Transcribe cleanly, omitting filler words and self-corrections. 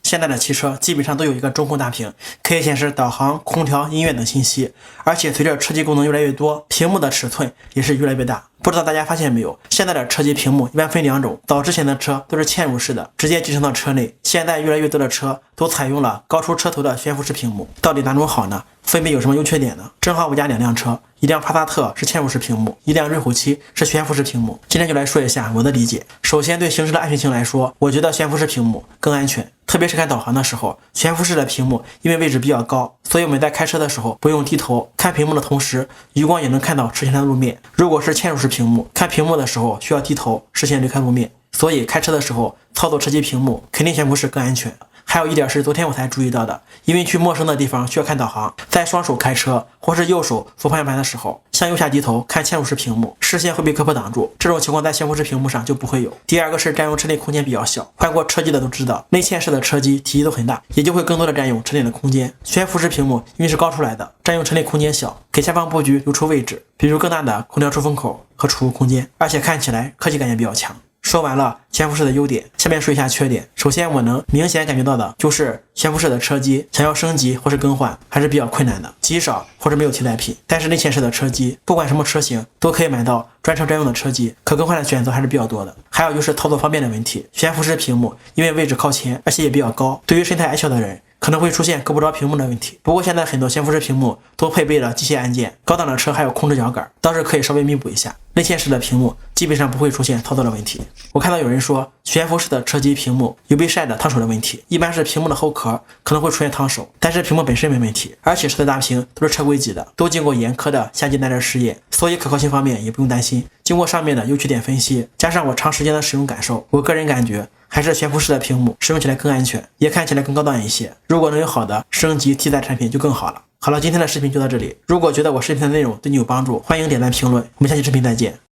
现在的汽车基本上都有一个中控大屏，可以显示导航、空调、音乐等信息。而且随着车机功能越来越多，屏幕的尺寸也是越来越大。不知道大家发现没有，现在的车机屏幕一般分两种，早之前的车都是嵌入式的，直接集成到车内。现在越来越多的车都采用了高出车头的悬浮式屏幕。到底哪种好呢？分别有什么优缺点呢？正好我家两辆车，一辆帕萨特是嵌入式屏幕，一辆瑞虎7是悬浮式屏幕。今天就来说一下我的理解。首先，对行驶的安全性来说，我觉得悬浮式屏幕更安全。特别是看导航的时候，悬浮式的屏幕因为位置比较高，所以我们在开车的时候不用低头，看屏幕的同时，余光也能看到车前的路面。如果是嵌入式屏幕，看屏幕的时候需要低头，视线离开路面。所以开车的时候操作车机屏幕肯定悬浮式更安全。还有一点是昨天我才注意到的，因为去陌生的地方需要看导航，在双手开车或是右手扶方向盘的时候，向右下低头看嵌入式屏幕，视线会被磕碰挡住，这种情况在悬浮式屏幕上就不会有。第二个是占用车内空间比较小，换过车机的都知道，内嵌式的车机体积都很大，也就会更多的占用车内的空间。悬浮式屏幕因为是高出来的，占用车内空间小，给前方布局留出位置，比如更大的空调出风口和储物空间，而且看起来科技感也比较强。说完了悬浮式的优点，下面说一下缺点。首先我能明显感觉到的就是悬浮式的车机想要升级或是更换还是比较困难的，极少或者没有替代品。但是内嵌式的车机不管什么车型都可以买到专车专用的车机，可更换的选择还是比较多的。还有就是操作方便的问题，悬浮式屏幕因为位置靠前，而且也比较高，对于身材矮小的人可能会出现够不着屏幕的问题。不过现在很多悬浮式屏幕都配备了机械按键，高档的车还有控制脚杆，倒是可以稍微弥补一下。内嵌式的屏幕基本上不会出现操作的问题。我看到有人说悬浮式的车机屏幕有被晒的烫手的问题，一般是屏幕的后壳可能会出现烫手，但是屏幕本身没问题，而且车载大屏都是车规级的，都经过严苛的夏季耐热试验，所以可靠性方面也不用担心。经过上面的优缺点分析，加上我长时间的使用感受，我个人感觉还是悬浮式的屏幕使用起来更安全，也看起来更高档一些。如果能有好的升级替代产品就更好了。好了，今天的视频就到这里。如果觉得我视频的内容对你有帮助，欢迎点赞评论。我们下期视频再见。